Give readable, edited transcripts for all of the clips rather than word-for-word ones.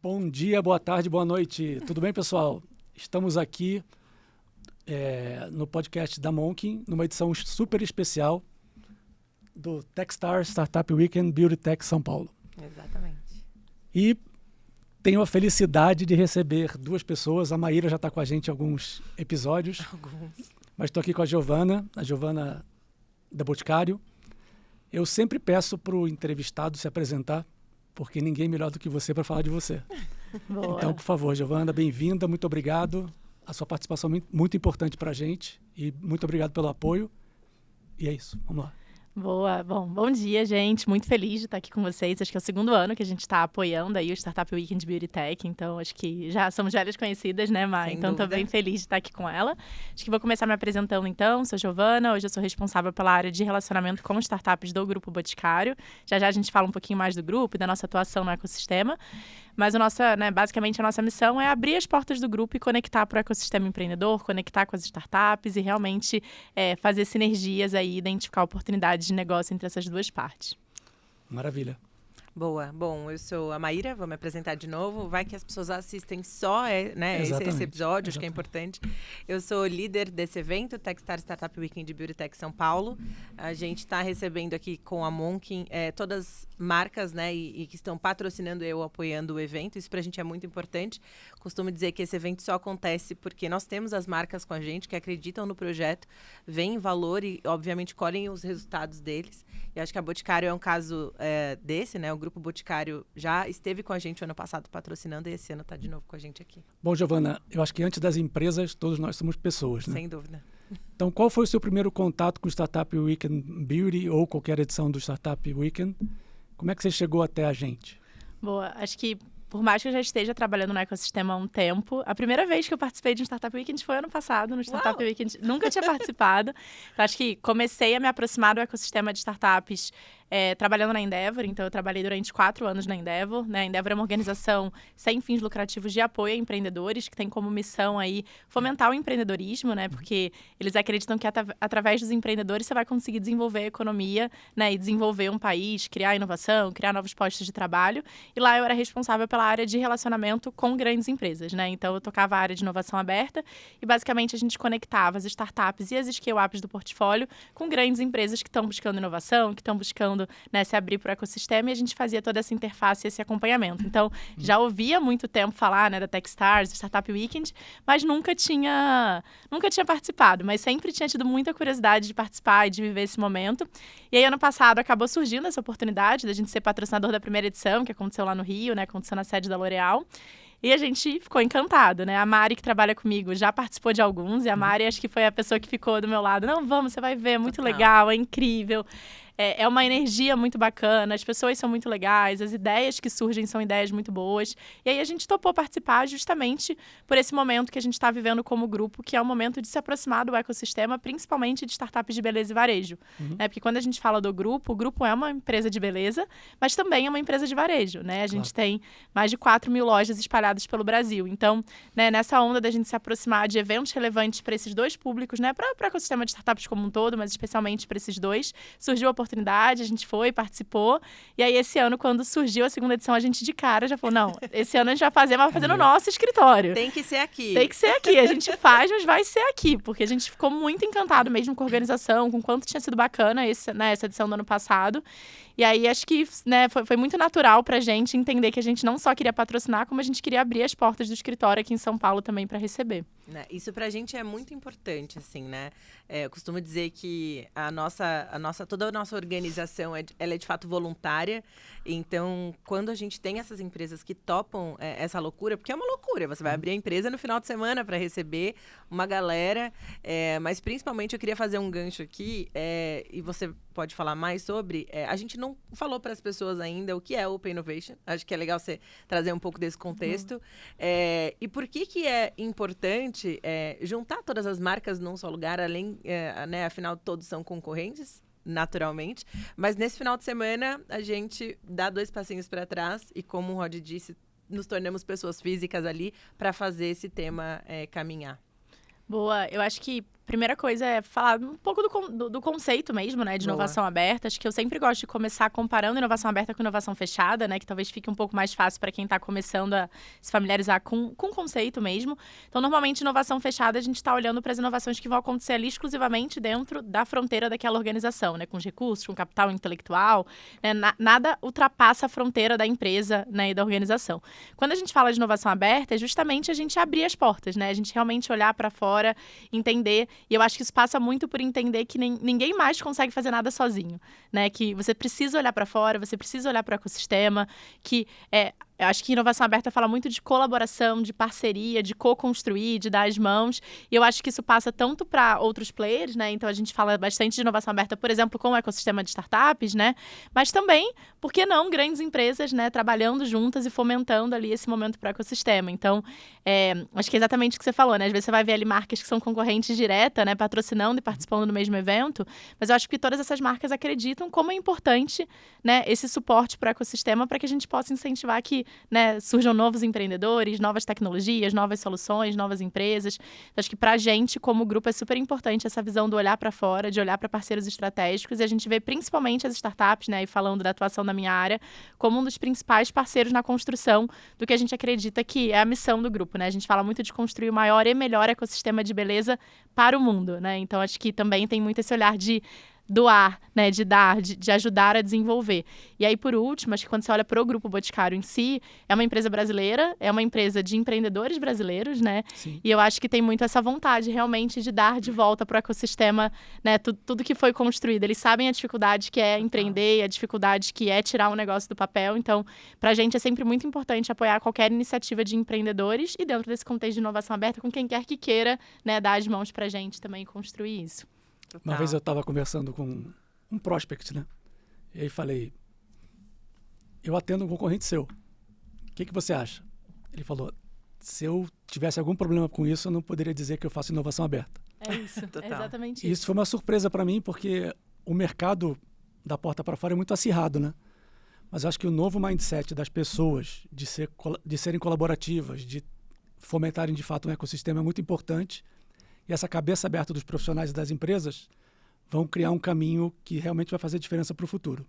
Bom dia, boa tarde, boa noite. Tudo bem, pessoal? Estamos aqui no podcast da Monkin, numa edição super especial do Techstars Startup Weekend Beauty Tech São Paulo. Exatamente. E tenho a felicidade de receber duas pessoas. A Maíra já está com a gente em alguns episódios. Mas estou aqui com a Giovana da Boticário. Eu sempre peço para o entrevistado se apresentar, porque ninguém é melhor do que você para falar de você. Boa. Então, por favor, Giovana, bem-vinda, muito obrigado. A sua participação é muito importante para a gente e muito obrigado pelo apoio. E é isso, vamos lá. Boa. Bom dia, gente. Muito feliz de estar aqui com vocês. Acho que é o segundo ano que a gente está apoiando aí o Startup Weekend Beauty Tech. Então, acho que já somos velhas conhecidas, né, Mai? Então, estou bem feliz de estar aqui com ela. Acho que vou começar me apresentando, então. Sou Giovana. Hoje eu sou responsável pela área de relacionamento com startups do Grupo Boticário. Já a gente fala um pouquinho mais do grupo e da nossa atuação no ecossistema. Mas basicamente a nossa missão é abrir as portas do grupo e conectar para o ecossistema empreendedor, conectar com as startups e realmente fazer sinergias aí, identificar oportunidades de negócio entre essas duas partes. Maravilha. Boa. Bom, eu sou a Maíra, vou me apresentar de novo. Vai que as pessoas assistem só esse episódio, acho que é importante. Eu sou líder desse evento, Techstars Startup Weekend Beauty Tech São Paulo. A gente está recebendo aqui com a Monkin todas marcas, né, e que estão patrocinando apoiando o evento. Isso para a gente é muito importante. Costumo dizer que esse evento só acontece porque nós temos as marcas com a gente que acreditam no projeto, veem valor e, obviamente, colhem os resultados deles. E acho que a Boticário é um caso desse, né? O Grupo Boticário já esteve com a gente o ano passado patrocinando e esse ano está de novo com a gente aqui. Bom, Giovana, eu acho que antes das empresas, todos nós somos pessoas, né? Sem dúvida. Então, qual foi o seu primeiro contato com o Startup Weekend Beauty ou qualquer edição do Startup Weekend? Como é que você chegou até a gente? Boa. Acho que por mais que eu já esteja trabalhando no ecossistema há um tempo, a primeira vez que eu participei de um Startup Weekend foi ano passado, no Startup Weekend. Nunca tinha participado. Então, acho que comecei a me aproximar do ecossistema de startups trabalhando na Endeavor. Então, eu trabalhei durante 4 anos na Endeavor. Né? A Endeavor é uma organização sem fins lucrativos de apoio a empreendedores, que tem como missão aí fomentar o empreendedorismo, né? Porque eles acreditam que através dos empreendedores você vai conseguir desenvolver a economia, né? E desenvolver um país, criar inovação, criar novos postos de trabalho. E lá eu era responsável pela área de relacionamento com grandes empresas, né? Então, eu tocava a área de inovação aberta e, basicamente, a gente conectava as startups e as scale-ups do portfólio com grandes empresas que estão buscando inovação, que estão buscando, né, se abrir para o ecossistema, e a gente fazia toda essa interface e esse acompanhamento. Então, já ouvia há muito tempo falar, né, da Techstars, do Startup Weekend, mas nunca tinha participado, mas sempre tinha tido muita curiosidade de participar e de viver esse momento. E aí, ano passado, acabou surgindo essa oportunidade da gente ser patrocinador da primeira edição, que aconteceu lá no Rio, né, aconteceu na sede da L'Oréal. E a gente ficou encantado, né? A Mari, que trabalha comigo, já participou de alguns. E a Mari, acho que foi a pessoa que ficou do meu lado. Não, vamos, você vai ver, é muito legal, é incrível. É uma energia muito bacana, as pessoas são muito legais, as ideias que surgem são ideias muito boas. E aí a gente topou participar justamente por esse momento que a gente está vivendo como grupo, que é o momento de se aproximar do ecossistema, principalmente de startups de beleza e varejo. Né? Porque quando a gente fala do grupo, o grupo é uma empresa de beleza, mas também é uma empresa de varejo. Né? A gente tem mais de 4 mil lojas espalhadas pelo Brasil. Então, né, nessa onda da gente se aproximar de eventos relevantes para esses dois públicos, né, para o ecossistema de startups como um todo, mas especialmente para esses dois, surgiu a oportunidade, a gente foi, participou. E aí, esse ano, quando surgiu a segunda edição, a gente de cara já falou, não, esse ano a gente vai fazer, mas vai fazer no nosso escritório. Tem que ser aqui. Tem que ser aqui. A gente faz, mas vai ser aqui. Porque a gente ficou muito encantado mesmo com a organização, com o quanto tinha sido bacana essa edição do ano passado. E aí, acho que, né, foi muito natural pra gente entender que a gente não só queria patrocinar, como a gente queria abrir as portas do escritório aqui em São Paulo também para receber. Isso pra gente é muito importante, assim, né? Eu costumo dizer que toda a nossa organização ela é de fato voluntária. Então, quando a gente tem essas empresas que topam essa loucura, porque é uma loucura, você vai abrir a empresa no final de semana para receber uma galera, mas principalmente eu queria fazer um gancho aqui, e você pode falar mais sobre, a gente não falou para as pessoas ainda o que é Open Innovation, acho que é legal você trazer um pouco desse contexto, e por que é importante juntar todas as marcas num só lugar, além, né, afinal todos são concorrentes, naturalmente, mas nesse final de semana a gente dá 2 passinhos para trás e, como o Rod disse, nos tornamos pessoas físicas ali para fazer esse tema caminhar. Boa, eu acho que primeira coisa é falar um pouco do conceito mesmo, né, de inovação aberta. Acho que eu sempre gosto de começar comparando inovação aberta com inovação fechada, né, que talvez fique um pouco mais fácil para quem está começando a se familiarizar com o conceito mesmo. Então, normalmente, inovação fechada, a gente está olhando para as inovações que vão acontecer ali exclusivamente dentro da fronteira daquela organização, né, com os recursos, com capital intelectual, né, nada ultrapassa a fronteira da empresa, né, e da organização. Quando a gente fala de inovação aberta, é justamente a gente abrir as portas, né, a gente realmente olhar para fora, entender, e eu acho que isso passa muito por entender que ninguém mais consegue fazer nada sozinho, né? Que você precisa olhar para fora, você precisa olhar para o ecossistema, eu acho que inovação aberta fala muito de colaboração, de parceria, de co-construir, de dar as mãos. E eu acho que isso passa tanto para outros players, né? Então, a gente fala bastante de inovação aberta, por exemplo, com o ecossistema de startups, né? Mas também, por que não, grandes empresas, né? Trabalhando juntas e fomentando ali esse momento para o ecossistema. Então, acho que é exatamente o que você falou, né? Às vezes você vai ver ali marcas que são concorrentes direta, né? Patrocinando e participando do mesmo evento. Mas eu acho que todas essas marcas acreditam como é importante, né? Esse suporte para o ecossistema para que a gente possa incentivar que, né, surjam novos empreendedores, novas tecnologias, novas soluções, novas empresas. Então, acho que para a gente, como grupo, é super importante essa visão do olhar para fora, de olhar para parceiros estratégicos, e a gente vê principalmente as startups, né, e falando da atuação da minha área, como um dos principais parceiros na construção do que a gente acredita que é a missão do grupo, né? A gente fala muito de construir o maior e melhor ecossistema de beleza para o mundo, né? Então, acho que também tem muito esse olhar de doar, né, de dar, de ajudar a desenvolver. E aí, por último, acho que quando você olha para o Grupo Boticário em si, é uma empresa brasileira, é uma empresa de empreendedores brasileiros, né? Sim. E eu acho que tem muito essa vontade, realmente, de dar de volta para o ecossistema, né, tudo que foi construído. Eles sabem a dificuldade que é empreender, a dificuldade que é tirar um negócio do papel. Então, para a gente é sempre muito importante apoiar qualquer iniciativa de empreendedores e, dentro desse contexto de inovação aberta, com quem quer que queira, né, dar as mãos para a gente também construir isso. Uma vez eu estava conversando com um prospect, né? E aí falei, eu atendo um concorrente seu. O que você acha? Ele falou, se eu tivesse algum problema com isso, eu não poderia dizer que eu faço inovação aberta. É isso, é exatamente isso. E isso foi uma surpresa para mim, porque o mercado da porta para fora é muito acirrado, né? Mas eu acho que o novo mindset das pessoas de serem colaborativas, de fomentarem de fato um ecossistema é muito importante. E essa cabeça aberta dos profissionais e das empresas vão criar um caminho que realmente vai fazer diferença para o futuro.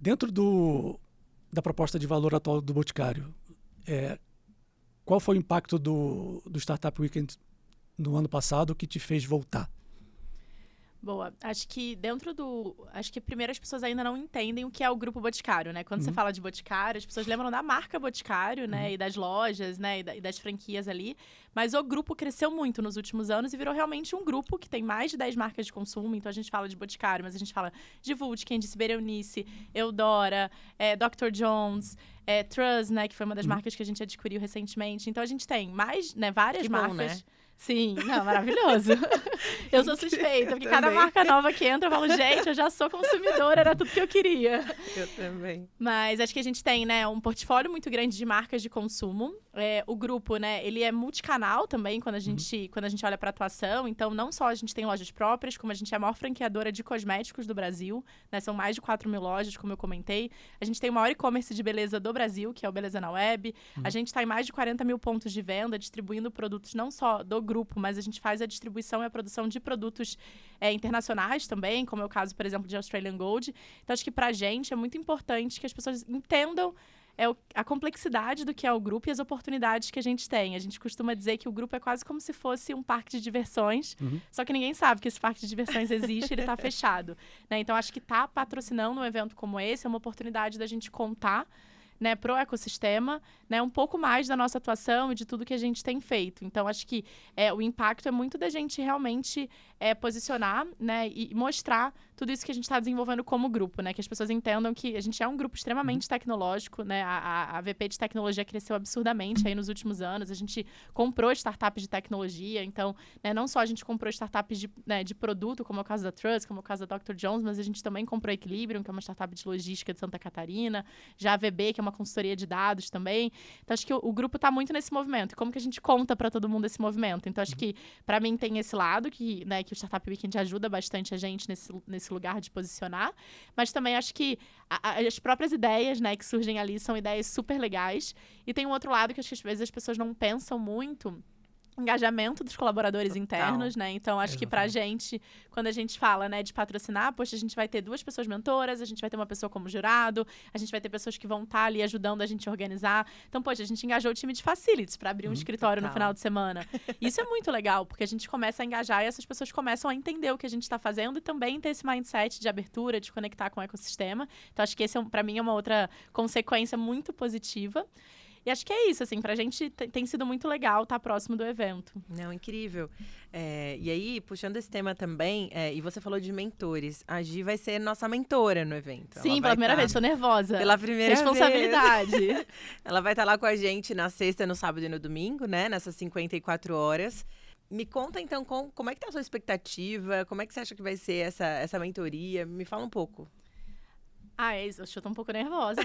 Dentro da proposta de valor atual do Boticário, qual foi o impacto do Startup Weekend no ano passado que te fez voltar? Boa. Acho que primeiro as pessoas ainda não entendem o que é o Grupo Boticário, né? Quando você fala de Boticário, as pessoas lembram da marca Boticário, né? E das lojas, né? E das franquias ali. Mas o grupo cresceu muito nos últimos anos e virou realmente um grupo que tem mais de 10 marcas de consumo. Então, a gente fala de Boticário, mas a gente fala de Vult, quem disse Berenice, Eudora, Dr. Jones, Trust, né? Que foi uma das marcas que a gente adquiriu recentemente. Então, a gente tem mais, né? Várias marcas. Né? Sim, não, maravilhoso. Eu sou suspeita, porque cada marca nova que entra, eu falo, gente, eu já sou consumidora, era tudo que eu queria. Eu também. Mas acho que a gente tem, né, um portfólio muito grande de marcas de consumo. O grupo, né, ele é multicanal também, quando a gente olha para atuação. Então, não só a gente tem lojas próprias, como a gente é a maior franqueadora de cosméticos do Brasil, né, são mais de 4 mil lojas, como eu comentei. A gente tem o maior e-commerce de beleza do Brasil, que é o Beleza na Web. A gente está em mais de 40 mil pontos de venda, distribuindo produtos não só do grupo, mas a gente faz a distribuição e a produção de produtos internacionais também, como é o caso, por exemplo, de Australian Gold. Então, acho que pra gente é muito importante que as pessoas entendam a complexidade do que é o grupo e as oportunidades que a gente tem. A gente costuma dizer que o grupo é quase como se fosse um parque de diversões, só que ninguém sabe que esse parque de diversões existe e ele está fechado. Né? Então, acho que estar patrocinando um evento como esse é uma oportunidade da gente contar, né, pro ecossistema, né, um pouco mais da nossa atuação e de tudo que a gente tem feito. Então, acho que o impacto é muito da gente realmente posicionar, né, e mostrar tudo isso que a gente está desenvolvendo como grupo, né, que as pessoas entendam que a gente é um grupo extremamente tecnológico, né, a VP de tecnologia cresceu absurdamente aí nos últimos anos, a gente comprou startups de tecnologia, então, né, não só a gente comprou startups de produto, como é o caso da Trust, como é o caso da Dr. Jones, mas a gente também comprou Equilibrium, que é uma startup de logística de Santa Catarina, já a VB, que é uma consultoria de dados também. Então, acho que o grupo está muito nesse movimento. E como que a gente conta para todo mundo esse movimento? Então, acho que, para mim, tem esse lado que o Startup Weekend ajuda bastante a gente nesse lugar de posicionar. Mas também acho que as próprias ideias, né, que surgem ali são ideias super legais. E tem um outro lado que acho que, às vezes, as pessoas não pensam muito, engajamento dos colaboradores Total. internos, né? Então, acho que pra gente, quando a gente fala, né, de patrocinar, poxa, a gente vai ter 2 pessoas mentoras, a gente vai ter uma pessoa como jurado, a gente vai ter pessoas que vão estar ali ajudando a gente a organizar. Então, poxa, a gente engajou o time de facilities para abrir um escritório no Total. final de semana. Isso é muito legal, porque a gente começa a engajar e essas pessoas começam a entender o que a gente está fazendo e também ter esse mindset de abertura, de conectar com o ecossistema. Então, acho que esse, para mim, é uma outra consequência muito positiva. E acho que é isso, assim, pra gente tem sido muito legal estar próximo do evento. Não, incrível. E aí, puxando esse tema também, e você falou de mentores, a Gi vai ser nossa mentora no evento. Sim, pela primeira vez, tô nervosa. Pela primeira responsabilidade. vez. Ela vai estar lá com a gente na sexta, no sábado e no domingo, né? Nessas 54 horas. Me conta, então, como é que tá a sua expectativa? Como é que você acha que vai ser essa mentoria? Me fala um pouco. Eu tô um pouco nervosa. É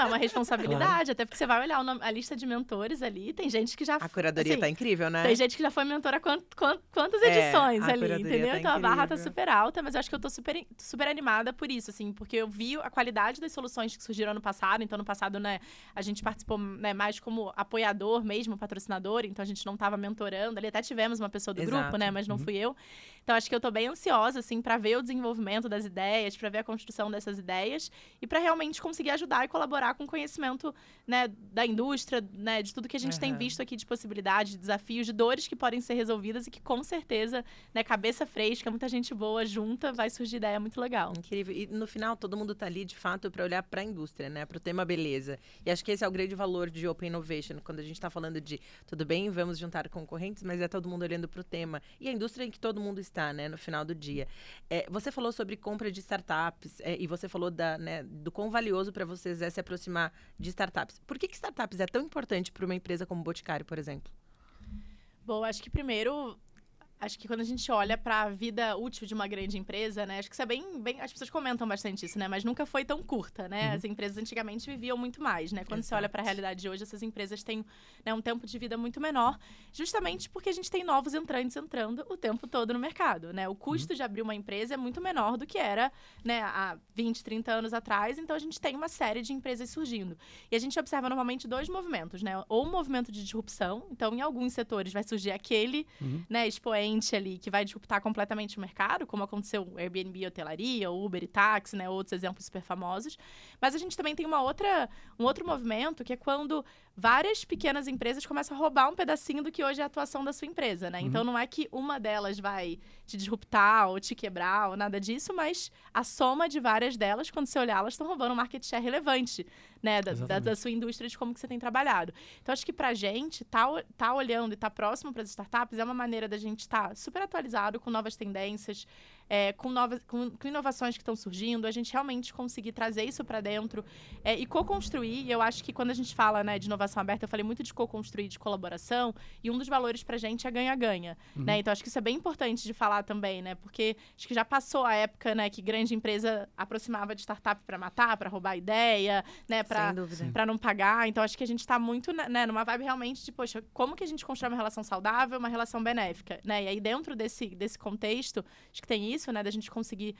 uma responsabilidade, claro. Até porque você vai olhar a lista de mentores ali, tem gente que já... A curadoria tá incrível, né? Tem gente que já foi mentora quantas edições ali, entendeu? Tá então a barra tá super alta, mas eu acho que eu tô super animada por isso, assim, porque eu vi a qualidade das soluções que surgiram ano passado. Então, no passado, né, a gente participou, né, mais como apoiador mesmo, patrocinador, então a gente não tava mentorando ali, até tivemos uma pessoa do grupo, né, mas não fui eu. Então, acho que eu tô bem ansiosa, assim, pra ver o desenvolvimento das ideias, pra ver a construção dessas ideias e para realmente conseguir ajudar e colaborar com o conhecimento, né, da indústria, né, de tudo que a gente tem visto aqui de possibilidades, de desafios, de dores que podem ser resolvidas e que, com certeza, né, cabeça fresca, muita gente boa junta, vai surgir ideia muito legal. Incrível. E, no final, todo mundo tá ali, de fato, para olhar para a indústria, né, para o tema beleza. E acho que esse é o grande valor de Open Innovation, quando a gente está falando de, tudo bem, vamos juntar concorrentes, mas é todo mundo olhando para o tema. E a indústria em que todo mundo está, né, no final do dia. Você falou sobre compra de startups, e você falou do quão valioso para vocês é se aproximar de startups. Por que startups é tão importante para uma empresa como o Boticário, por exemplo? Bom, acho que primeiro... Acho que quando a gente olha para a vida útil de uma grande empresa, né? Acho que isso é bem... As pessoas comentam bastante isso, né? Mas nunca foi tão curta, né? As empresas antigamente viviam muito mais, né? Quando você olha para a realidade de hoje, essas empresas têm, né, um tempo de vida muito menor, justamente porque a gente tem novos entrantes entrando o tempo todo no mercado, né? O custo de abrir uma empresa é muito menor do que era, né, há 20, 30 anos atrás. Então, a gente tem uma série de empresas surgindo. E a gente observa normalmente 2 movimentos, né? Ou um movimento de disrupção. Então, em alguns setores vai surgir aquele, né, expoente ali que vai disruptar completamente o mercado, como aconteceu o Airbnb, hotelaria, o Uber e táxi, né, outros exemplos super famosos. Mas a gente também tem um outro movimento, que é quando várias pequenas empresas começam a roubar um pedacinho do que hoje é a atuação da sua empresa, né? Então, não é que uma delas vai te disruptar ou te quebrar ou nada disso, mas a soma de várias delas, quando você olhar, elas estão roubando um market share relevante, né, da sua indústria, de como que você tem trabalhado. Então, acho que pra gente, tá olhando e tá próximo para as startups é uma maneira da gente estar super atualizado com novas tendências, com inovações que estão surgindo, a gente realmente conseguir trazer isso para dentro e co-construir. E eu acho que quando a gente fala, né, de inovação aberta, eu falei muito de co-construir, de colaboração, e um dos valores pra gente é ganha-ganha, né? Então, acho que isso é bem importante de falar também, né? Porque acho que já passou a época, né, que grande empresa aproximava de startup para matar, para roubar ideia, né, para não pagar. Então, acho que a gente tá muito, né, numa vibe realmente de, poxa, como que a gente constrói uma relação saudável, uma relação benéfica, né? E aí, dentro desse contexto, acho que tem isso, né, da gente conseguir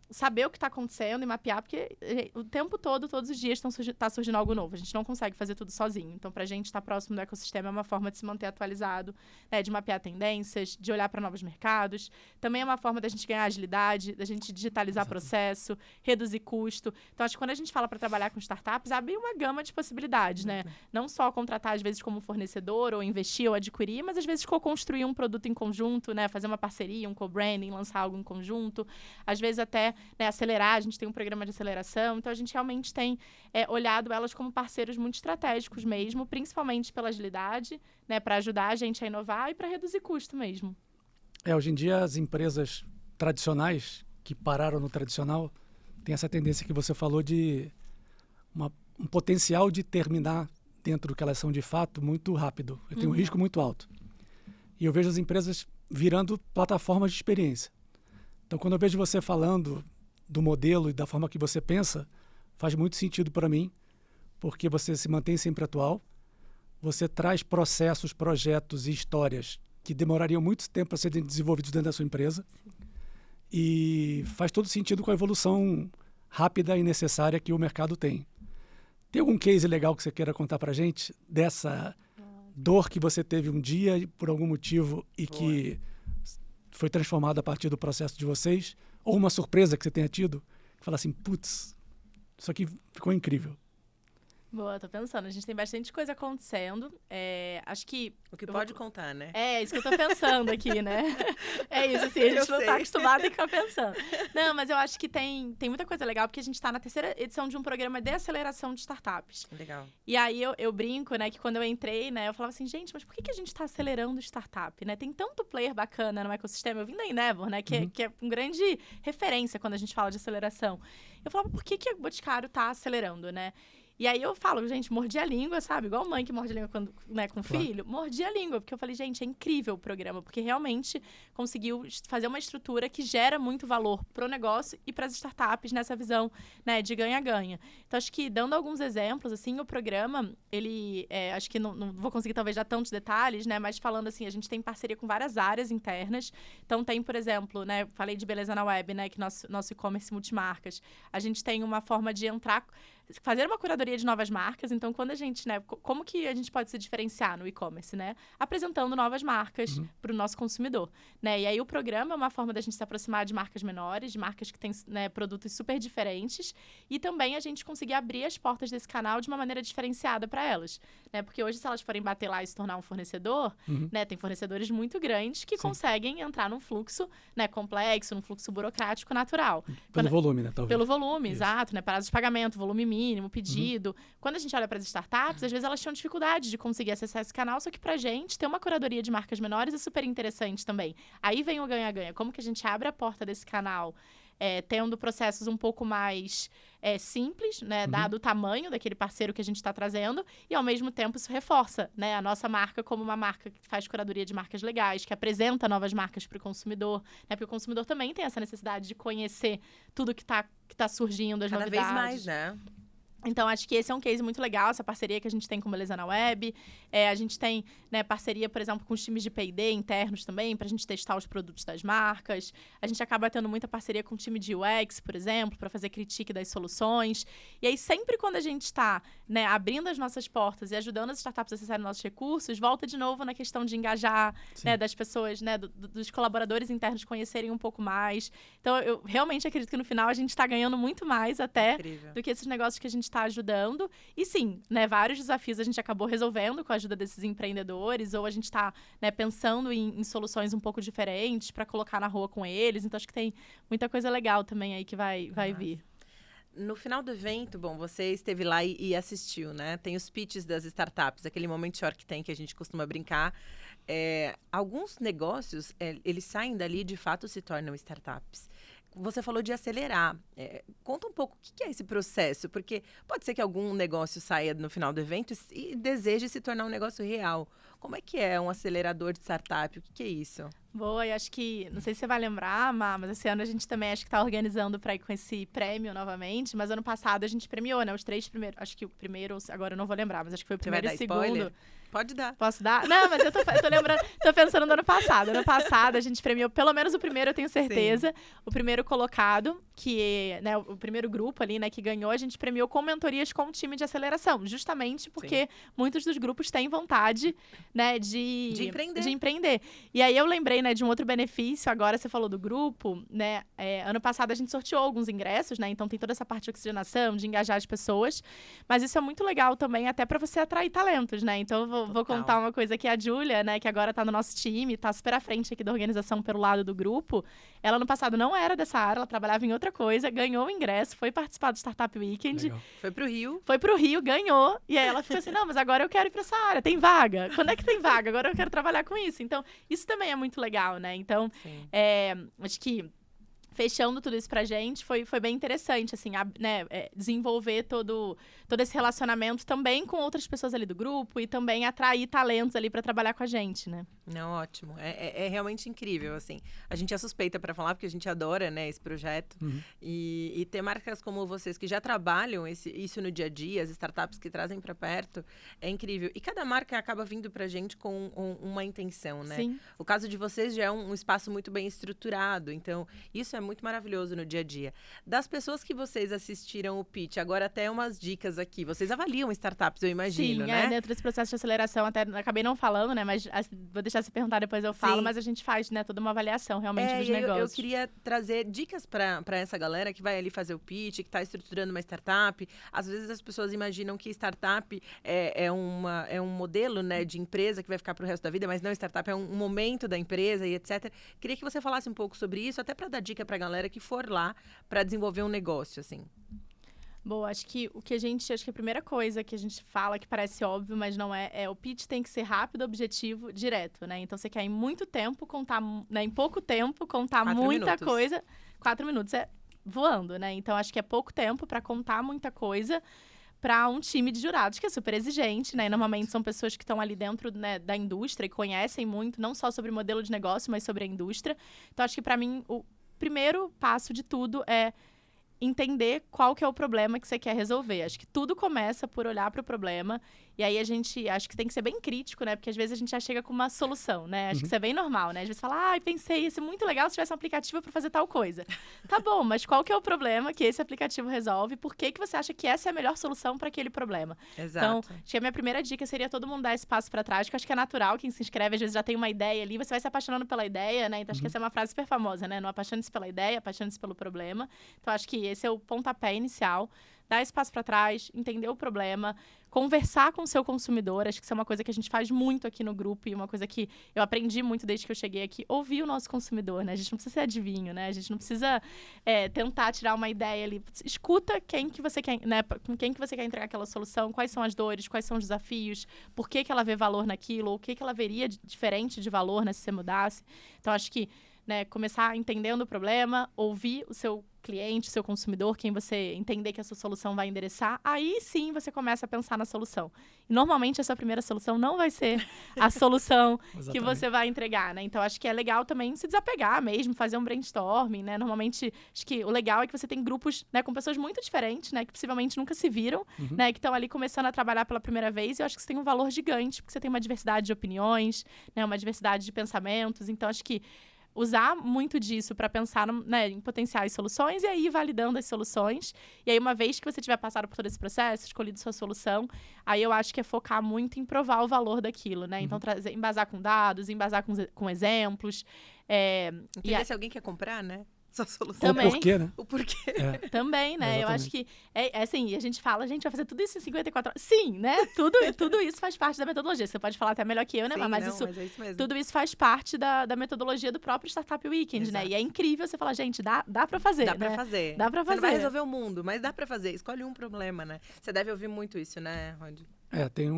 saber o que está acontecendo e mapear, porque o tempo todo, todos os dias, tá surgindo algo novo. A gente não consegue fazer tudo sozinho. Então, para a gente estar próximo do ecossistema é uma forma de se manter atualizado, né, de mapear tendências, de olhar para novos mercados. Também é uma forma da gente ganhar agilidade, da gente digitalizar processo, reduzir custo. Então, acho que quando a gente fala para trabalhar com startups, abre uma gama de possibilidades, né? Não só contratar, às vezes, como fornecedor, ou investir, ou adquirir, mas, às vezes, co-construir um produto em conjunto, né? Fazer uma parceria, um co-branding, lançar algo em conjunto. Às vezes, até, né, acelerar, a gente tem um programa de aceleração, então a gente realmente tem olhado elas como parceiros muito estratégicos mesmo, principalmente pela agilidade, né, para ajudar a gente a inovar e para reduzir custo mesmo. Hoje em dia as empresas tradicionais, que pararam no tradicional, tem essa tendência que você falou de um potencial de terminar dentro do que elas são de fato muito rápido, tem um risco muito alto. E eu vejo as empresas virando plataformas de experiência. Então, quando eu vejo você falando do modelo e da forma que você pensa, faz muito sentido para mim, porque você se mantém sempre atual, você traz processos, projetos e histórias que demorariam muito tempo para serem desenvolvidos dentro da sua empresa e faz todo sentido com a evolução rápida e necessária que o mercado tem. Tem algum case legal que você queira contar para a gente dor que você teve um dia por algum motivo e que foi transformada a partir do processo de vocês, ou uma surpresa que você tenha tido, que fala assim, putz, isso aqui ficou incrível. Boa, tô pensando. A gente tem bastante coisa acontecendo. Acho que... O que pode contar, né? Isso que eu tô pensando aqui, né? É isso, assim, a gente não tá acostumado a ficar pensando. Não, mas eu acho que tem muita coisa legal, porque a gente tá na 3ª edição de um programa de aceleração de startups. Legal. E aí eu brinco, né, que quando eu entrei, né, eu falava assim, gente, mas por que a gente tá acelerando startup, né? Tem tanto player bacana no ecossistema. Eu vim da Endeavor, né, que é uma grande referência quando a gente fala de aceleração. Eu falava, por que o Boticário tá acelerando, né? E aí eu falo, gente, mordi a língua, sabe? Igual mãe que morde a língua quando, né, com filho. Mordi a língua, porque eu falei, gente, é incrível o programa. Porque realmente conseguiu fazer uma estrutura que gera muito valor pro negócio e para as startups nessa visão, né, de ganha-ganha. Então, acho que, dando alguns exemplos, assim, o programa, ele... acho que não vou conseguir, talvez, dar tantos detalhes, né? Mas falando assim, a gente tem parceria com várias áreas internas. Então, tem, por exemplo, né? Falei de beleza na web, né? Que nosso e-commerce multimarcas. A gente tem uma forma de entrar... fazer uma curadoria de novas marcas. Então, quando a gente, né, como que a gente pode se diferenciar no e-commerce, né? Apresentando novas marcas para o nosso consumidor, né? E aí o programa é uma forma da gente se aproximar de marcas menores, de marcas que têm, né, produtos super diferentes, e também a gente conseguir abrir as portas desse canal de uma maneira diferenciada para elas, né? Porque hoje, se elas forem bater lá e se tornar um fornecedor, né, tem fornecedores muito grandes que conseguem entrar num fluxo, né, complexo, num fluxo burocrático natural. Pelo volume, né? Talvez. Pelo volume, exato, né? Prazos de pagamento, volume mínimo, pedido. Quando a gente olha para as startups, às vezes elas tinham dificuldade de conseguir acessar esse canal, só que pra gente ter uma curadoria de marcas menores é super interessante também. Aí vem o ganha-ganha. Como que a gente abre a porta desse canal, tendo processos um pouco mais simples, né, dado o tamanho daquele parceiro que a gente está trazendo, e ao mesmo tempo isso reforça, né, a nossa marca como uma marca que faz curadoria de marcas legais, que apresenta novas marcas para o consumidor, né, porque o consumidor também tem essa necessidade de conhecer tudo que tá surgindo, as Cada novidades. vez mais, né? Então, acho que esse é um case muito legal, essa parceria que a gente tem com Beleza na Web. A gente tem, né, parceria, por exemplo, com os times de P&D internos também, para a gente testar os produtos das marcas. A gente acaba tendo muita parceria com o time de UX, por exemplo, para fazer critique das soluções. E aí, sempre quando a gente está, né, abrindo as nossas portas e ajudando as startups a acessarem nossos recursos, volta de novo na questão de engajar, né, das pessoas, né, dos colaboradores internos conhecerem um pouco mais. Então, eu realmente acredito que no final a gente está ganhando muito mais até do que esses negócios que a gente está ajudando. E sim, né, vários desafios a gente acabou resolvendo com a ajuda desses empreendedores, ou a gente está, né, pensando em soluções um pouco diferentes para colocar na rua com eles. Então, acho que tem muita coisa legal também aí que vai vir. No final do evento, bom, você esteve lá e assistiu, né? Tem os pitches das startups, aquele momento Shark Tank que a gente costuma brincar. Alguns negócios, eles saem dali e de fato se tornam startups. Você falou de acelerar. Conta um pouco o que é esse processo, porque pode ser que algum negócio saia no final do evento e deseje se tornar um negócio real. Como é que é um acelerador de startup? O que é isso? Boa, e acho que, não sei se você vai lembrar, mas esse ano a gente também acho que está organizando para ir com esse prêmio novamente, mas ano passado a gente premiou, né, os 3 primeiros, acho que o primeiro, agora eu não vou lembrar, mas acho que foi o primeiro e o segundo. Spoiler? Pode dar. Posso dar? Não, mas eu tô lembrando, tô pensando no ano passado. Ano passado a gente premiou, pelo menos o primeiro, eu tenho certeza. Sim. O primeiro colocado, que, né, o primeiro grupo ali, né, que ganhou, a gente premiou com mentorias com o time de aceleração, justamente porque muitos dos grupos têm vontade, né, de empreender. E aí eu lembrei, né, de um outro benefício, agora você falou do grupo, né, ano passado a gente sorteou alguns ingressos, né, então tem toda essa parte de oxigenação, de engajar as pessoas, mas isso é muito legal também, até para você atrair talentos, né, então eu vou contar uma coisa que a Júlia, né, que agora tá no nosso time, tá super à frente aqui da organização pelo lado do grupo, ela no passado não era dessa área, ela trabalhava em outra coisa, ganhou o ingresso, foi participar do Startup Weekend. Legal. Foi pro Rio, ganhou, e aí ela ficou assim, não, mas agora eu quero ir pra essa área, tem vaga, quando é que tem vaga? Agora eu quero trabalhar com isso. Então, isso também é muito legal, né? Então, acho que fechando tudo isso pra gente, foi bem interessante, assim, né, desenvolver todo esse relacionamento também com outras pessoas ali do grupo e também atrair talentos ali para trabalhar com a gente, né? Não, ótimo. É realmente incrível, assim. A gente é suspeita para falar, porque a gente adora, né, esse projeto. E ter marcas como vocês, que já trabalham isso no dia a dia, as startups que trazem para perto, é incrível. E cada marca acaba vindo pra gente com uma intenção, né? Sim. O caso de vocês já é um espaço muito bem estruturado, então isso é muito maravilhoso no dia a dia. Das pessoas que vocês assistiram o pitch, agora até umas dicas aqui. Vocês avaliam startups, eu imagino, Sim, né? dentro desse processo de aceleração, até acabei não falando, né? Mas vou deixar você perguntar, depois eu falo. Sim. Mas a gente faz, né, toda uma avaliação realmente dos Eu negócios. queria trazer dicas para essa galera que vai ali fazer o pitch, que está estruturando uma startup. Às vezes as pessoas imaginam que startup é um modelo, né, de empresa que vai ficar para o resto da vida, mas não, startup é um momento da empresa e etc. Queria que você falasse um pouco sobre isso, até para dar dica para a galera que for lá para desenvolver um negócio, assim. Bom, acho que a primeira coisa que a gente fala, que parece óbvio, mas não é o pitch tem que ser rápido, objetivo, direto, né? Então, você quer em muito tempo contar, né, em pouco tempo, contar 4 muita minutos. coisa. 4 minutos é voando, né? Então, acho que é pouco tempo para contar muita coisa para um time de jurados que é super exigente, né? E normalmente são pessoas que estão ali dentro, né, da indústria e conhecem muito, não só sobre modelo de negócio, mas sobre a indústria. Então, acho que para mim o primeiro passo de tudo é entender qual que é o problema que você quer resolver. Acho que tudo começa por olhar para o problema. E aí acho que tem que ser bem crítico, né? Porque às vezes a gente já chega com uma solução, né? Acho que isso é bem normal, né? Às vezes fala, pensei, ia ser muito legal se tivesse um aplicativo para fazer tal coisa. Tá bom, mas qual que é o problema que esse aplicativo resolve? Por que você acha que essa é a melhor solução para aquele problema? Exato. Então, acho que a minha primeira dica seria todo mundo dar esse passo para trás, que eu acho que é natural. Quem se inscreve, às vezes, já tem uma ideia ali, você vai se apaixonando pela ideia, né? Então, acho que essa é uma frase super famosa, né? Não apaixone-se pela ideia, apaixone-se pelo problema. Então, acho que esse é o pontapé inicial. Dar esse passo para trás, entender o problema, conversar com o seu consumidor. Acho que isso é uma coisa que a gente faz muito aqui no grupo e uma coisa que eu aprendi muito desde que eu cheguei aqui. Ouvir o nosso consumidor, né? A gente não precisa ser adivinho, né? A gente não precisa tentar tirar uma ideia ali. Escuta quem que você quer, né? Com quem que você quer entregar aquela solução, quais são as dores, quais são os desafios, por que ela vê valor naquilo, ou o que ela veria diferente de valor, né, se você mudasse. Então, acho que, né, começar entendendo o problema, ouvir o seu cliente, o seu consumidor, quem você entender que a sua solução vai endereçar, aí sim você começa a pensar na solução. E normalmente essa primeira solução não vai ser a solução que você vai entregar, né? Então acho que é legal também se desapegar mesmo, fazer um brainstorming, né? Normalmente acho que o legal é que você tem grupos, né, com pessoas muito diferentes, né, que possivelmente nunca se viram, né, que estão ali começando a trabalhar pela primeira vez, e eu acho que isso tem um valor gigante, porque você tem uma diversidade de opiniões, né, uma diversidade de pensamentos. Então acho que usar muito disso para pensar né, em potenciais soluções e aí ir validando as soluções. E aí, uma vez que você tiver passado por todo esse processo, escolhido sua solução, aí eu acho que é focar muito em provar o valor daquilo, né? Então, embasar com dados, embasar com exemplos. Entender se alguém quer comprar, né? Sua solução. Também. O porquê, né? O porquê. Também, né? Exatamente. Eu acho que, assim, a gente fala, a gente vai fazer tudo isso em 54 horas. Sim, né? Tudo isso faz parte da metodologia. Você pode falar até melhor que eu, né? Sim, mas é isso mesmo. tudo isso faz parte da metodologia do próprio Startup Weekend, Exato. né? E é incrível você falar, gente, dá pra fazer, Dá né? pra fazer. Dá pra fazer. Você não vai resolver o mundo, mas dá pra fazer. Escolhe um problema, né? Você deve ouvir muito isso, né, Rod? Tem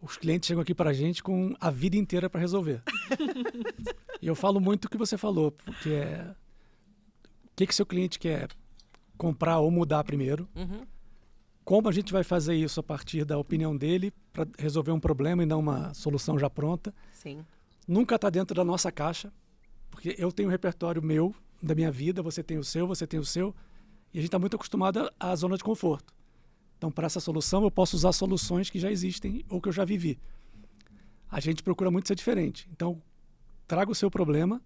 Os clientes chegam aqui pra gente com a vida inteira para resolver. E eu falo muito o que você falou, porque o que seu cliente quer comprar ou mudar primeiro, como a gente vai fazer isso a partir da opinião dele para resolver um problema e não uma solução já pronta. Sim. Nunca está dentro da nossa caixa, porque eu tenho um repertório meu, da minha vida, você tem o seu, e a gente está muito acostumado à zona de conforto. Então, para essa solução, eu posso usar soluções que já existem ou que eu já vivi. A gente procura muito ser diferente. Então, traga o seu problema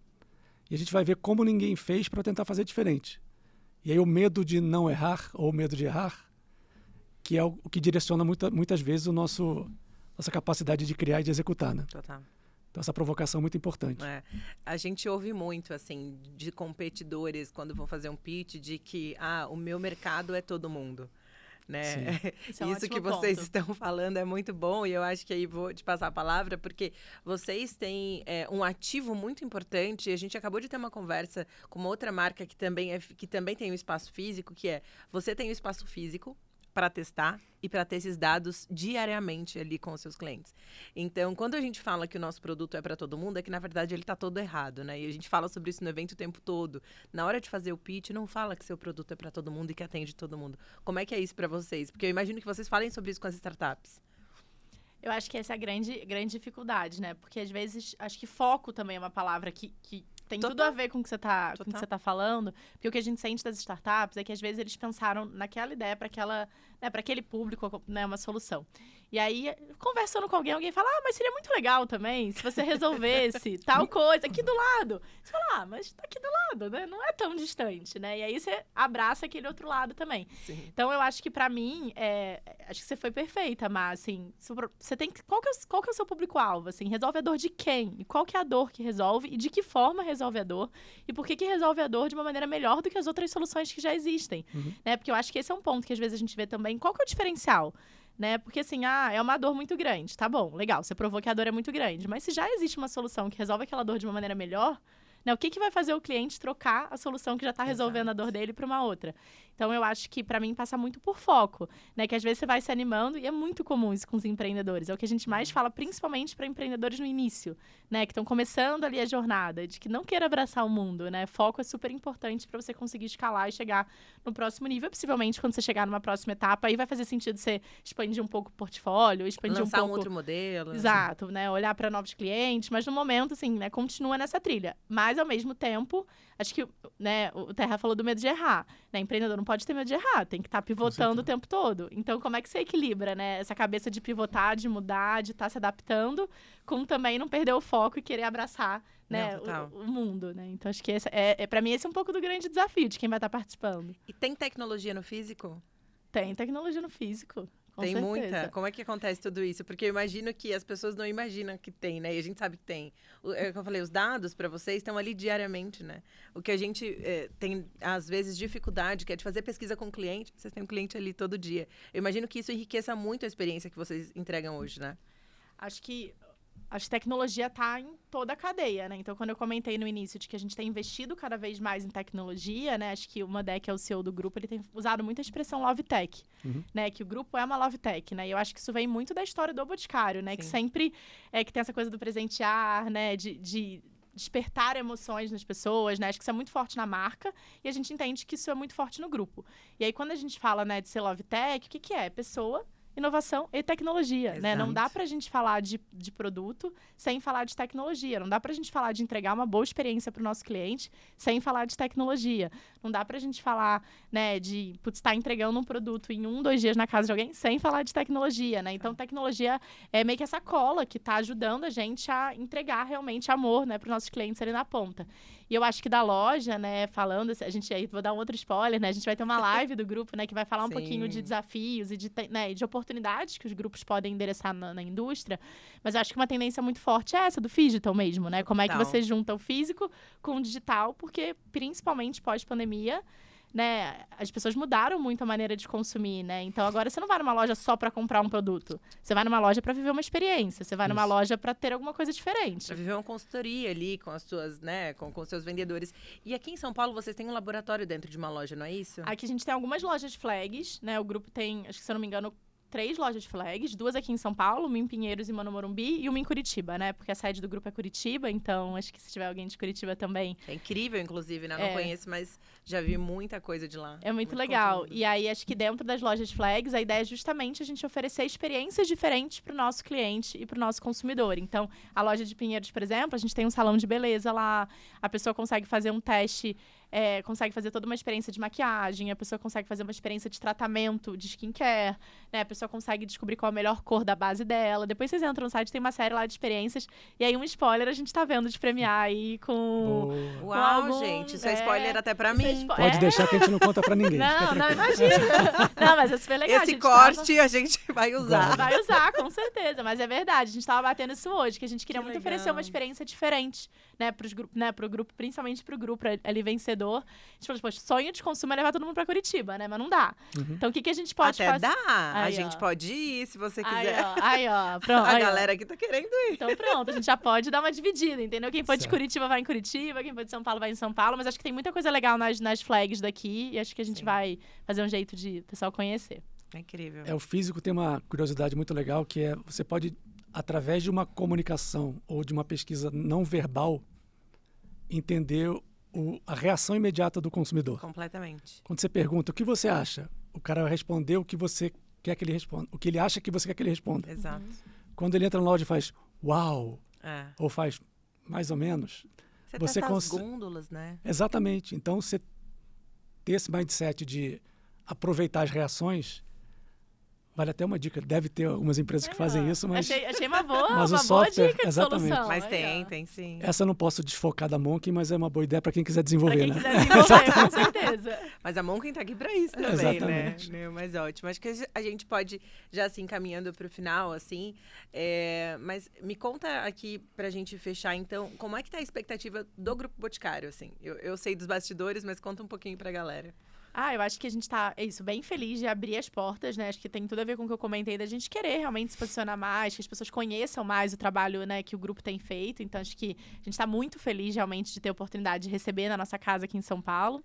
e a gente vai ver como ninguém fez para tentar fazer diferente. E aí o medo de não errar ou o medo de errar, que é o que direciona muitas vezes nossa capacidade de criar e de executar, né? Total. Então essa provocação é muito importante. A gente ouve muito, assim, de competidores quando vão fazer um pitch, de que o meu mercado é todo mundo. Né? Isso que vocês estão falando é muito bom, e eu acho que aí vou te passar a palavra, porque vocês têm um ativo muito importante. A gente acabou de ter uma conversa com uma outra marca que também tem um espaço físico, que você tem um espaço físico para testar e para ter esses dados diariamente ali com os seus clientes. Então, quando a gente fala que o nosso produto é para todo mundo, é que, na verdade, ele está todo errado, né? E a gente fala sobre isso no evento o tempo todo. Na hora de fazer o pitch, não fala que seu produto é para todo mundo e que atende todo mundo. Como é que é isso para vocês? Porque eu imagino que vocês falem sobre isso com as startups. Eu acho que essa é a grande dificuldade, né? Porque, às vezes, acho que foco também é uma palavra que tem tudo a ver com o que você tá falando. Porque o que a gente sente das startups é que, às vezes, eles pensaram naquela ideia para aquele público, né, uma solução. E aí, conversando com alguém fala, mas seria muito legal também se você resolvesse tal coisa aqui do lado. Você fala, mas tá aqui do lado, né? Não é tão distante, né? E aí você abraça aquele outro lado também. Sim. Então, eu acho que pra mim, acho que você foi perfeita, mas assim, você tem que... Qual que é o seu público-alvo? Assim, resolve a dor de quem? E qual que é a dor que resolve? E de que forma resolve a dor? E por que resolve a dor de uma maneira melhor do que as outras soluções que já existem? Né? Porque eu acho que esse é um ponto que às vezes a gente vê também. Qual que é o diferencial? Né? Porque assim, é uma dor muito grande. Tá bom, legal, você provou que a dor é muito grande. Mas se já existe uma solução que resolve aquela dor de uma maneira melhor, né? O que vai fazer o cliente trocar a solução que já está resolvendo a dor dele para uma outra? Então, eu acho que, para mim, passa muito por foco, né? Que às vezes você vai se animando, e é muito comum isso com os empreendedores. É o que a gente mais fala, principalmente para empreendedores no início, né? Que estão começando ali a jornada, de que não queira abraçar o mundo, né? Foco é super importante para você conseguir escalar e chegar no próximo nível. Possivelmente, quando você chegar numa próxima etapa, aí vai fazer sentido você expandir um pouco o portfólio, expandir Lançar um pouco... outro modelo. Exato, né? Olhar para novos clientes, mas no momento, assim, né? Continua nessa trilha. Mas, ao mesmo tempo, acho que, né? O Terra falou do medo de errar, né? Empreendedor não pode ter medo de errar, tem que estar pivotando o tempo todo. Então, como é que você equilibra, né? Essa cabeça de pivotar, de mudar, de estar se adaptando, com também não perder o foco e querer abraçar, né? O mundo, né? Então, acho que para mim, esse é um pouco do grande desafio de quem vai estar participando. E tem tecnologia no físico? Tem tecnologia no físico. Tem muita? Como é que acontece tudo isso? Porque eu imagino que as pessoas não imaginam que tem, né? E a gente sabe que tem. É o que eu falei, os dados para vocês estão ali diariamente, né? O que a gente tem, às vezes, dificuldade, que é de fazer pesquisa com o cliente. Vocês têm um cliente ali todo dia. Eu imagino que isso enriqueça muito a experiência que vocês entregam hoje, né? Acho que a tecnologia está em toda a cadeia, né? Então, quando eu comentei no início de que a gente tem investido cada vez mais em tecnologia, né? Acho que o Mandé, que é o CEO do grupo, ele tem usado muito a expressão Love Tech, né? Que o grupo é uma Love Tech, né? E eu acho que isso vem muito da história do Boticário, né? Sim. Que sempre que tem essa coisa do presentear, né? De despertar emoções nas pessoas, né? Acho que isso é muito forte na marca e a gente entende que isso é muito forte no grupo. E aí, quando a gente fala, né, de ser Love Tech, o que é? Pessoa, inovação e tecnologia, né? Não dá pra gente falar de produto sem falar de tecnologia. Não dá pra gente falar de entregar uma boa experiência pro nosso cliente sem falar de tecnologia. Não dá pra gente falar, né, de estar entregando um produto em 1, 2 dias na casa de alguém sem falar de tecnologia, né? Então, tecnologia é meio que essa cola que tá ajudando a gente a entregar realmente amor, né, pros nossos clientes ali na ponta. E eu acho que da loja, né, falando, a gente aí, vou dar um outro spoiler, né? A gente vai ter uma live do grupo, né, que vai falar um pouquinho de desafios e de oportunidades que os grupos podem endereçar na indústria. Mas eu acho que uma tendência muito forte é essa do digital mesmo, né? Como é que você junta o físico com o digital, porque principalmente pós-pandemia, né, as pessoas mudaram muito a maneira de consumir, né? Então, agora você não vai numa loja só para comprar um produto. Você vai numa loja para viver uma experiência. Você vai numa loja para ter alguma coisa diferente. Para viver uma consultoria ali com as suas, né, com os seus vendedores. E aqui em São Paulo, vocês têm um laboratório dentro de uma loja, não é isso? Aqui a gente tem algumas lojas flags, né? O grupo tem, acho que se eu não me engano, 3 lojas de flags, 2 aqui em São Paulo, uma em Pinheiros e uma no Morumbi, e uma em Curitiba, né? Porque a sede do grupo é Curitiba, então acho que se tiver alguém de Curitiba também... É incrível, inclusive, né? Não conheço, mas já vi muita coisa de lá. É muito legal. Conteúdo. E aí, acho que dentro das lojas flags, a ideia é justamente a gente oferecer experiências diferentes para o nosso cliente e para o nosso consumidor. Então, a loja de Pinheiros, por exemplo, a gente tem um salão de beleza lá, a pessoa consegue fazer um teste... consegue fazer toda uma experiência de maquiagem, a pessoa consegue fazer uma experiência de tratamento de skincare, né? A pessoa consegue descobrir qual a melhor cor da base dela. Depois vocês entram no site, tem uma série lá de experiências. E aí, um spoiler a gente tá vendo de premiar aí com... Uau, gente, isso é spoiler até pra mim. Pode deixar que a gente não conta pra ninguém. Não, imagina. Não, mas é super legal. Esse corte a gente vai usar. Vai usar, com certeza. Mas é verdade, a gente tava batendo isso hoje, que a gente queria muito oferecer uma experiência diferente, né? Pro grupo, principalmente pro grupo ali vencedor. A gente falou, poxa, sonho de consumo é levar todo mundo pra Curitiba, né? Mas não dá. Então, o que a gente pode fazer? Até dá. Aí, a gente pode ir, se você quiser. Aí, ó. Pronto. A galera aqui tá querendo ir. Então, pronto. A gente já pode dar uma dividida, entendeu? Quem for de Curitiba vai em Curitiba, quem for de São Paulo vai em São Paulo. Mas acho que tem muita coisa legal nas flags daqui. E acho que a gente vai fazer um jeito de o pessoal conhecer. É incrível. O físico tem uma curiosidade muito legal, que é você pode, através de uma comunicação ou de uma pesquisa não verbal, entender a reação imediata do consumidor. Completamente. Quando você pergunta o que você acha, o cara vai responder o que você quer que ele responda, o que ele acha que você quer que ele responda. Exato. Quando ele entra na loja e faz uau, ou faz mais ou menos. Você testa as gôndolas, né? Exatamente. Então, você ter esse mindset de aproveitar as reações Vale até uma dica. Deve ter algumas empresas que fazem isso, mas... Achei uma boa, mas o uma boa software, dica de exatamente. solução. Mas Legal. tem sim. Essa eu não posso desfocar da Monk, mas é uma boa ideia para quem quiser Pra desenvolver, quem né? quiser desenvolver, com certeza. Mas a Monken tá aqui pra isso também, Exatamente. né? Mas ótimo. Acho que a gente pode, já assim, caminhando pro final, assim. Mas me conta aqui pra gente fechar, então, como é que tá a expectativa do Grupo Boticário, assim? Eu sei dos bastidores, mas conta um pouquinho pra galera. Eu acho que a gente tá, bem feliz de abrir as portas, né? Acho que tem tudo a ver com o que eu comentei, da gente querer realmente se posicionar mais, que as pessoas conheçam mais o trabalho, né, que o grupo tem feito. Então, acho que a gente tá muito feliz, realmente, de ter a oportunidade de receber na nossa casa aqui em São Paulo.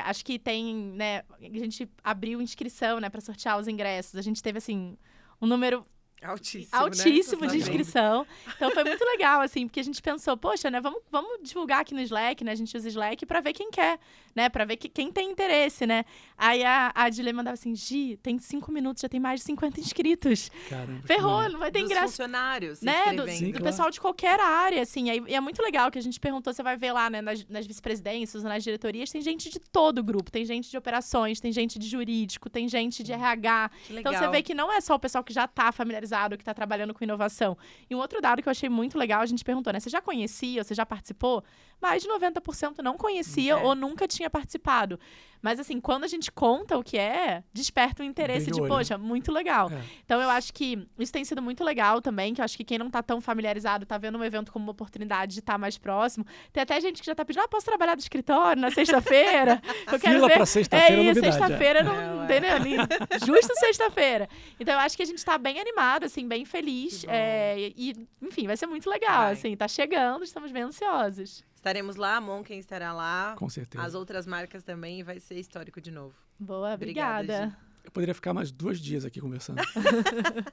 Acho que tem, né, a gente abriu inscrição, né, para sortear os ingressos. A gente teve, assim, um número altíssimo né? de inscrição. Então foi muito legal, assim, porque a gente pensou, poxa, né, vamos divulgar aqui no Slack, né? A gente usa Slack pra ver quem quer, né? Pra ver quem tem interesse, né? Aí a Adilê mandava assim, Gi, tem 5 minutos, já tem mais de 50 inscritos. Caramba, Ferrou, não vai ter Dos ingresso. funcionários, Né, escrevendo. do pessoal de qualquer área, assim, e é muito legal que a gente perguntou, você vai ver lá, né, nas vice-presidências, nas diretorias, tem gente de todo o grupo, tem gente de operações, tem gente de jurídico, tem gente de RH, Que legal. então você vê que não é só o pessoal que já está familiarizado, que está trabalhando com inovação. E um outro dado que eu achei muito legal, a gente perguntou, né, você já conhecia, você já participou? Mais de 90% não conhecia ou nunca tinha participado. Mas, assim, quando a gente conta o que desperta um interesse Brilho de, o olho. poxa, muito legal. É. Então, eu acho que isso tem sido muito legal também, que eu acho que quem não tá tão familiarizado tá vendo um evento como uma oportunidade de estar mais próximo. Tem até gente que já tá pedindo, posso trabalhar do escritório na sexta-feira? Eu quero Fila ver. pra sexta-feira é novidade. Sexta-feira, É, entendeu? Ali, justo sexta-feira. Então, eu acho que a gente tá bem animado, assim, bem feliz. Enfim, vai ser muito legal, Vai. assim, tá chegando, estamos bem ansiosos. Estaremos lá, a Monken estará lá. Com certeza. As outras marcas também, e vai ser histórico de novo. Boa, Obrigada, obrigada. Eu poderia ficar mais 2 dias aqui conversando.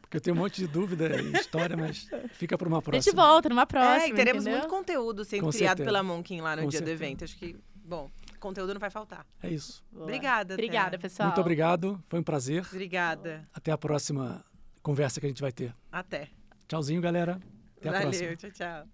Porque eu tenho um monte de dúvida e história, mas fica para uma A próxima. gente volta numa próxima, E teremos entendeu? muito conteúdo sendo Com criado certeza. pela Monken lá no Com dia do certeza. evento. Acho que, bom, conteúdo não vai faltar. É isso. Boa. Obrigada, Obrigada, Té. pessoal. Muito obrigado. Foi um prazer. Obrigada. Até a próxima conversa que a gente vai ter. Até. Tchauzinho, galera. Até a Valeu, próxima. tchau, tchau.